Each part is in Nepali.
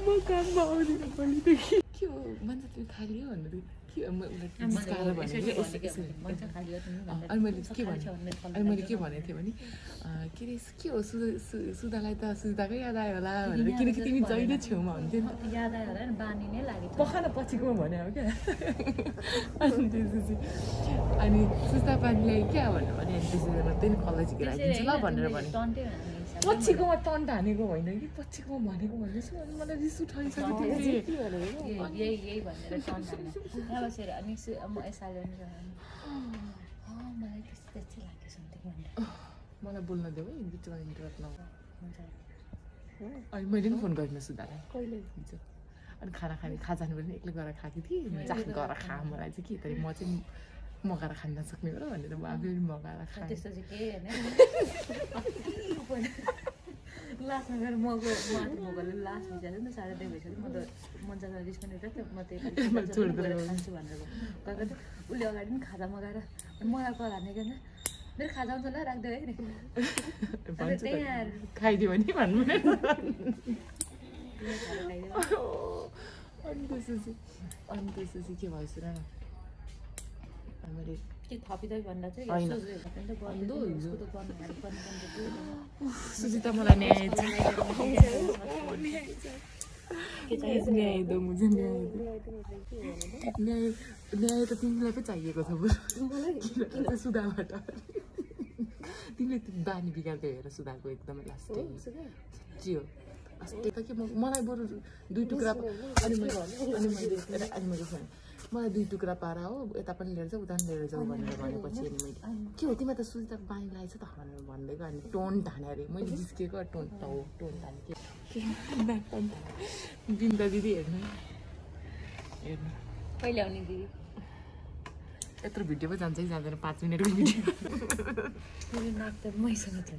म काममा आउँदिन पहिलेदेखि के हो मान्छे तिमी खाली हो भनेर के जिस्काएर भनेको अनि मैले के भनेको थिएँ भने के अरे के हो सुधालाई त सुधाकै याद आयो होला भनेर किनकि तिमी जहिले छेउमा हुन्थ्यो नि त याद आयो होला नि बानी नै लाग्यो पखान पछिको भने हो क्या अनि त्यसपछि अनि सुस्ता पानीलाई क्या भन्नु भने त्यसपछि म त्यही कलेज गिराइदिन्छु ल भनेर भने पछिकोमा टन्ट हानेको होइन कि पछिकोमा भनेको भन्दैछु अनि मलाई रिस उठाइसक्यो यही भनेर टन्ट हाने यहाँ बसेर अनि म यसैले मलाई त्यस्तै लाग्यो समथिङ भनेर मलाई बोल्न देऊ है बिचमा इन्टरप्ट नगर्नु अनि मैले पनि फोन गरिनँ सुधालाई कहिले हिजो अनि खाना जानु पनि एक्लै गएर खाएको थिएँ जहाँ गएर खा मलाई चाहिँ के तर म चाहिँ मगाएर खान नसक्ने हो र भनेर म आफै पनि मगाएर खाएँ त्यस्तो चाहिँ केही होइन लास्टमा गएर मगले लास्ट भिजाएर नि 2:30 भइसक्यो म त मन्चासँग रिस्कने त म त्यही खान्छु भनेर गएको त उसले अगाडि पनि खाजा मगाएर मलाई कल हान्ने क्या मेरो खाजा आउँछ ल राख्दै है खाइदियो भने भन्नु अनि त्यसपछि के भयो सुन मैले के थपिँदै भन्दा चाहिँ सुजिता मलाई न्याय दो मुझे न्याय त तिमीलाई पो चाहिएको छ बरु सुधाबाट तिमीले बानी बिगार्दै हेर सुधाको एकदमै लास्ट के हो अस्ति त के मलाई बरु 2 टुक्रा अनि मैले मलाई 2 टुक्रा पारा हो यता पनि लिएर जाऊ उता पनि लिएर जाऊ भनेर भनेपछि अनि मैले के हो तिमीलाई त सुजिताको बानी लागेछ त भनेर भन्दै गयो अनि टोन हाने अरे मैले जिस्केको टोन हाने के बिन्दा दिदी हेर्नु कहिले आउने दिदी यत्रो भिडियो पो जान्छ कि जाँदैन 5 मिनटको भिडियो मेरो नाक त मैसँग छ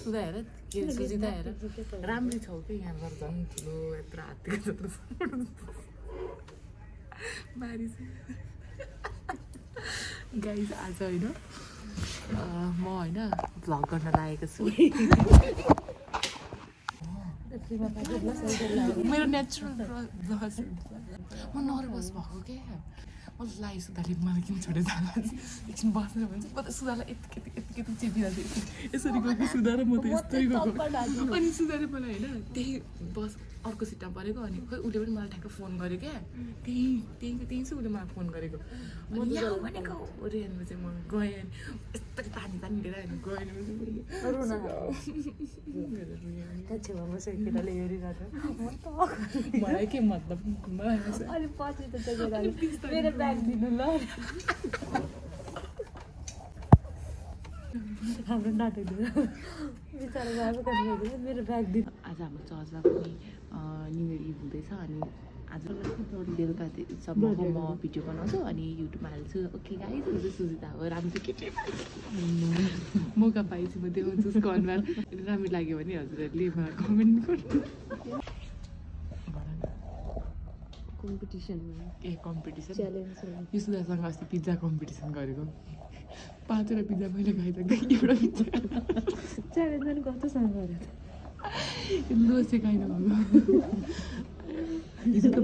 सुधा हेर के सुजिता हेर राम्रै छौ कि यहाँ घर झन् ठुलो यत्रो हातको जत्रो मारिस गाइस आज होइन म होइन भ्लग गर्न लागेको छु मेरो नेचुरल ब्लग म नर्भस भएको क्या म लाइ सुधाले मलाई किन छोडेर जाँदा एकछिन बस्नु भन्छ म त सुधालाई यति चिपिरहेको थिएँ यसरी गएको सुधा र म त यस्तै गएको अनि सुधाले मलाई होइन त्यही बस अर्को सिटमा परेको अनि खोइ उसले पनि मलाई ठ्याक्क फोन गर्यो क्या त्यही चाहिँ उसले मलाई फोन गरेको म भनेको अरे अनि चाहिँ म गएँ अनि यस्तै पानी लिएर अनि गएँ मलाई के मतलब मेरो ब्याग दिनु ल हाम्रो नाटक बिचरा गएको कति मेरो ब्याग दिनु आज हाम्रो चर्चमा पनि न्यु इयर इभ हुँदैछ अनि आज बेलुका सम्म म भिडियो बनाउँछु अनि युट्युबमा हाल्छु ओके गाइस यो चाहिँ सुजिता हो राम्रो केटी मौका पाएपछि म देखाउँछु उसको अनुहार राम्रो लाग्यो भने हजुरहरूले मलाई कमेन्ट गर्नु कम्पिटिसन कम्पिटिसन च्यालेन्ज यो सुधासँग अस्ति पिज्जा कम्पिटिसन गरेको 5वटा पिज्जा मैले खाइसक्दा एउटा पिज्जा च्यालेन्ज पनि कस्तोसँग गरेँ लोसे खाइन हिजो त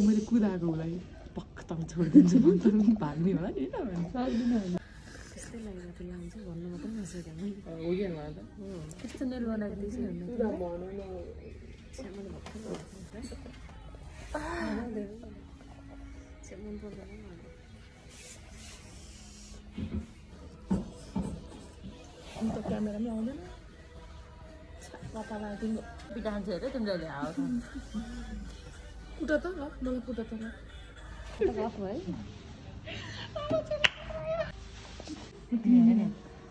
मैले कुदाएको उसलाई पक्क छोडिदिन्छु भन्छ भाग्ने होला नि सक्दिनँ होला त्यस्तै लागेको थियो लान्छ भन्नु मात्रै नसकेँ हो कि मलाई त कस्तो नेल बनाइदिएछु अन्त क्यामेरा पनि आउँदैन कपालमा तिम्रो पिटान्छ हेर तिमीले आउँछ कुटा त ल मलाई कुटा त ल गफ है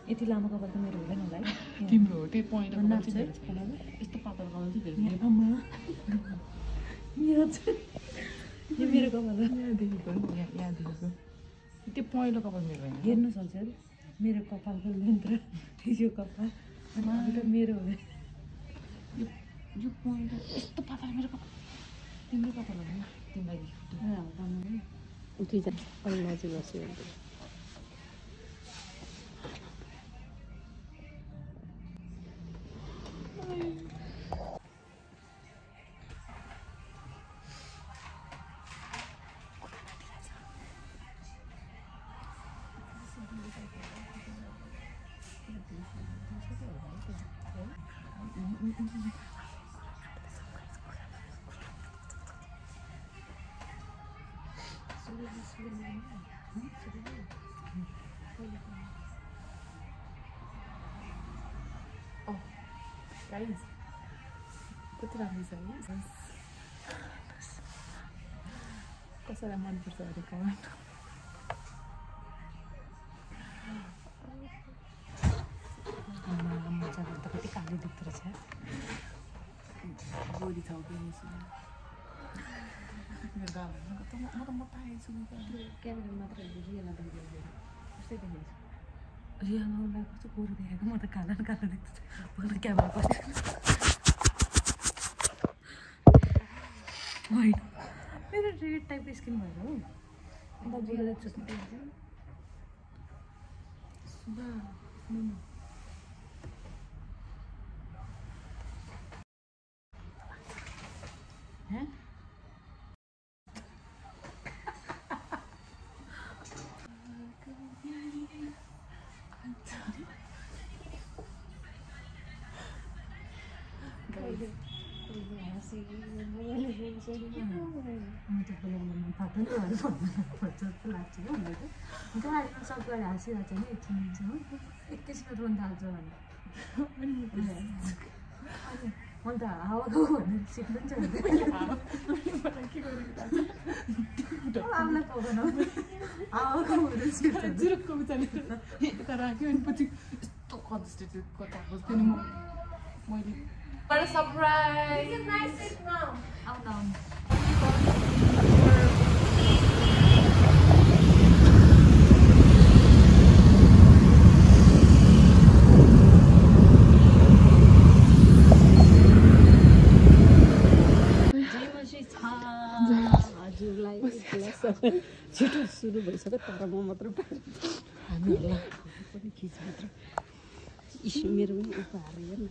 यति लामो कपाल त मेरो हुँदैन होला है तिम्रो हो त्यही पहेँलो नाप्छ यस्तो पातलो कपाल चाहिँ यो मेरो कपाल यहाँदेखिको यहाँदेखिको त्यो पहेँलो कपाल मेरो होइन हेर्नु सक्छ मेरो कपालको लेन्थ र यो कपाल मेरो हो यो पहेँलो यस्तो पातलो मेरो कपाल तिम्रो कपाल होइन तिमीलाई उठिन्छ अनि मान्छे बस्यो Oh, guys, कति राम्रो छ है कसैलाई मनपर्छ अरे कमेन्ट मजा गर्दा कति कालो देख्दो रहेछ गोरी छ कि मेरो गाउँमा म त मोटा आएछु क्यामेरा मात्र रियल कस्तै देखेको छु रियलमा उसलाई कस्तो गोरो देखेको म त कालो कालो देख्छु मलाई क्यामेरा पछि होइन मेरो रेड टाइपको स्किन भएर हो अन्त रियल चुस्नु सुधा हैं सबैले हाँसिरहेको छ नि एकछिन हो एकैछिनमा रोन थाल्छ भने अन्त हावाको भनेर सिक्नु पनि छ आउला पाउँदैन हावाको भनेर सिक्छ जुरुक्क उचालेर राख्यो अनि पछि यस्तो कन्सन्ट्रेटेड कता खोज्थेँ नि मैले What a surprise! It's a nice sit now. Oh no. छिटो सुरु भइसक्यो तर म मात्र हामीहरूलाई पनि खिच मात्र मेरो उपहार हेर्न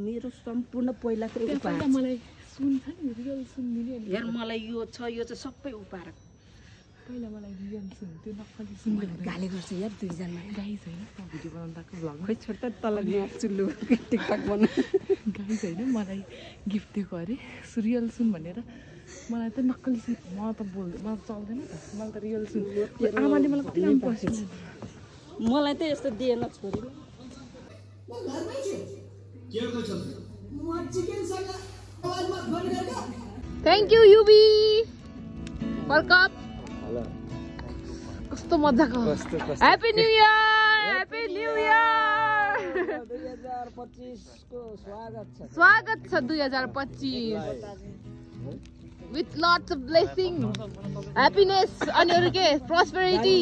मेरो सम्पूर्ण पहिलाको उपहार मलाई सुन छ नि रियल सुन दिने हेर मलाई यो छ यो चाहिँ सबै उपहार पहिला मलाई रियल सुन त्यो नक्कली सुन गाली गर्छ यार दुईजना गाई छैन भिडियो बनाउँदा भ्लग खै छोड्दा तल चुल्लु टिकटक बनाउ गाई छैन मलाई गिफ्ट दिएको अरे रियल सुन भनेर मलाई त नक्कली सुन मलाई त चल्दैन त मलाई त रियल सुन आमाले मलाई कति राम्रो पर्छ मलाई त यस्तो दिएन छोरी थ्याङ्क यू युबी वेलकम कस्तो मजाको ह्यापी न्यू इयर 2025 को स्वागत छ 2025 with lots of blessing happiness अनि अरु के prosperity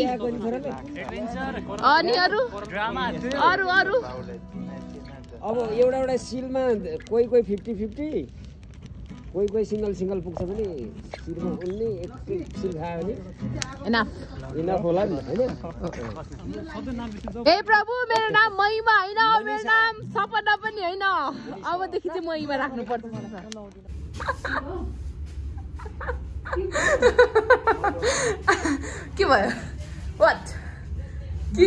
अनि अरु अरु अब एउटा सिलमा कोही 50-50 कोही सिंगल पुग्छ भने सिलमा उन्ने एक सिल खायो भने इनफ होला नि हैन हे प्रभु मेरो नाम महिमा हैन मेरो नाम सपना पनि हैन अबदेखि चाहिँ महिमा राख्नु पर्छ के भयो व्हाट के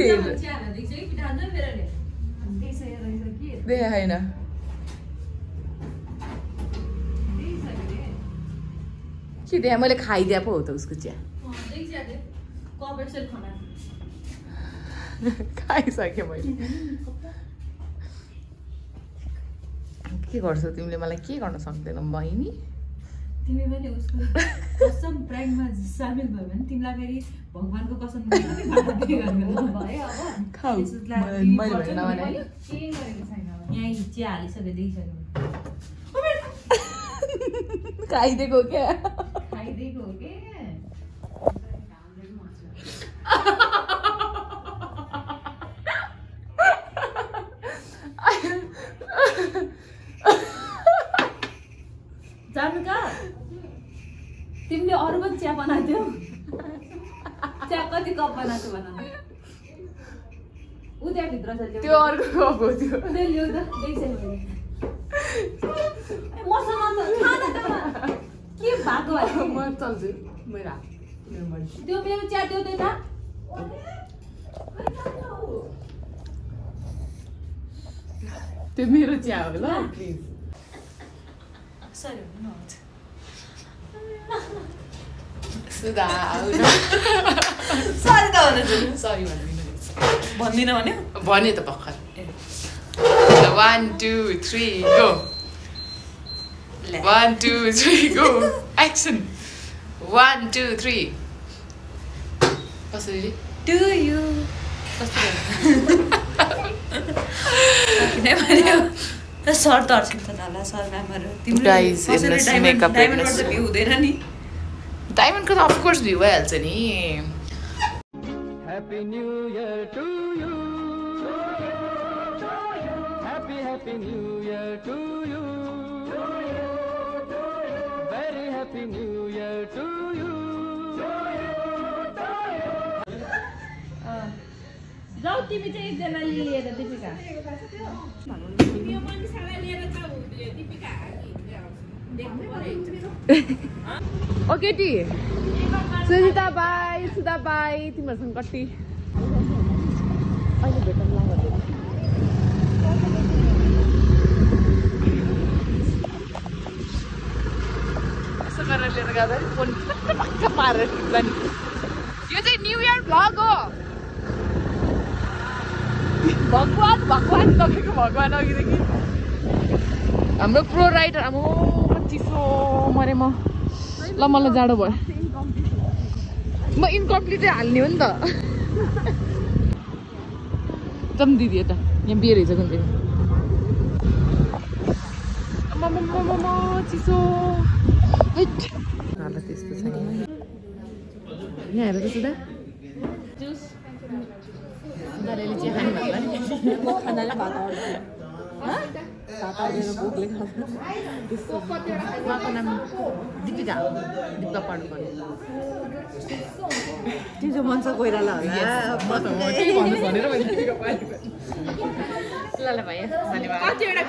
दे हैन के दे मैले खाइदिए पो हो त उसको चिया खाइसकेँ मैले के गर्छौ तिमीले मलाई के गर्न सक्दैनौ बहिनी तिमी पनि उसको कसम प्राइममा सामेल भयो भने तिमीलाई फेरि भगवानको कसम भयो अब खाऊ मैले भने नभने के गरेको छैन यहाँ चिया हालिसक्यो देखिसक्यो खाइदिएको क्या खाइदिएको हो के जानु कहाँ तिमीले अरू पनि चिया बनाइदियौ चिया कति कप बनाएको भन उ त्यहाँभित्र छ त्यो अर्को कप हो त्यो ल्याउ त देखिसक्यो मसँग खाना त के भएको म चल्छु मेरो त्यो मेरो चिया देऊ त त्यो मेरो चिया हो ल प्लिज सरी सुधा सरी त सरी भन्दिनँ भन्यो भने त भर्खर 1 2 3 गो 1 2 3 गो एक्सन 1 2 3 कसरी डु यु सर त अर्किन्छ होला सर म्यामहरू Guys, in this makeup डायमन्डबाट त भ्यू हुँदैन नि डायमन्डको त अफकोर्स भ्यू भइहाल्छ नि Happy New Year to you. Happy New Year to you. Very happy New Year to you. जाऊ तिमी चाहिँ एकजना लिएर दिपिका ओके टी सुजिता बाई सुधा बाई तिमीहरूसँग कति अहिले भेटौँ ल भन्दैन यसो गरेर लिएर जाँदा फोन टक्क पारेर टिप्ला नि यो चाहिँ न्यू इयर भ्लग हो भगवान भगवान तपाईँको भगवान अघिदेखि हाम्रो प्रो राइडर अब चिसो मरे म ल मलाई जाडो भयो म इन्कम्प्लिटै हाल्ने हो नि त जम दिदी यता यहाँ बियर हिजो कुन चिसो त्यस्तो छ यहाँ हेर त सुधा चिया खाने खानाले भात उहाँको नाम दिपिका दिपिका पाडुकोने तिम्रो मन छ कोइराला होला ल ल भाइ धन्यवाद कतिवटा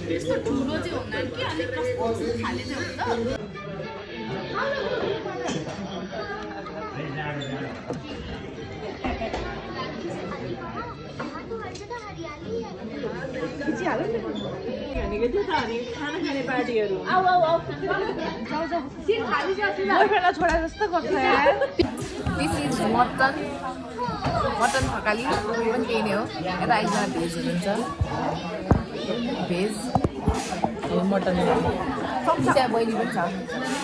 त्यस्तो ठुलो चाहिँ हुँदैन कि अलिक खाले चाहिँ हुन्छ खाना खाने पार्टीहरू छोडा जस्तो गर्छ this is mutton mutton Thakali पनि त्यही नै हो यता एकजना भेज हुनुहुन्छ भेज मटन चिया बहिनी पनि छ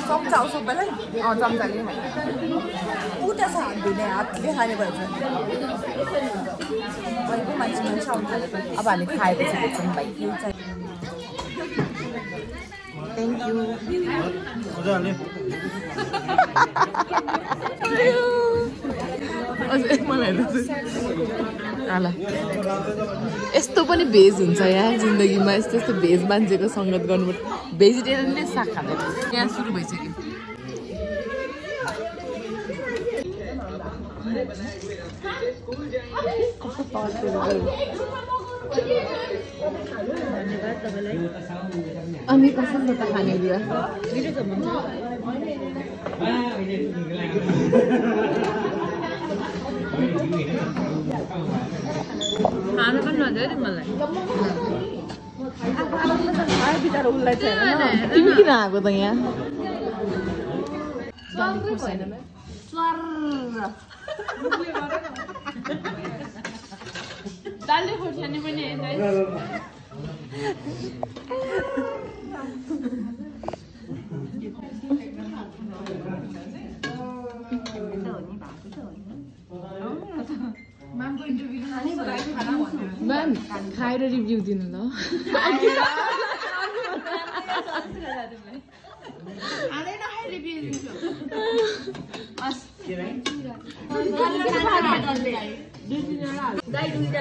चम्चा आउँछ सबैलाई चम्चाले उता छ हात धुने हातले खाने भन्छ मान्छे आउँछ अब हामी खाएपछि भेट्छौँ भाइ थ्याङ्क यू यस्तो पनि भेज हुन्छ यहाँ जिन्दगीमा यस्तो यस्तो भेज मान्छेको सङ्गत गर्नुपर्छ भेजिटेरियनले साग खाँदैन यहाँ सुरु भइसक्यो अनि कसरी त खाने कुरा खाना पनि नजायो नि मलाई तिमी किन आएको त यहाँ दालले खोर्सानी पनि म्याम खाएर रिभ्यू दिनु ल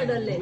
डल्ले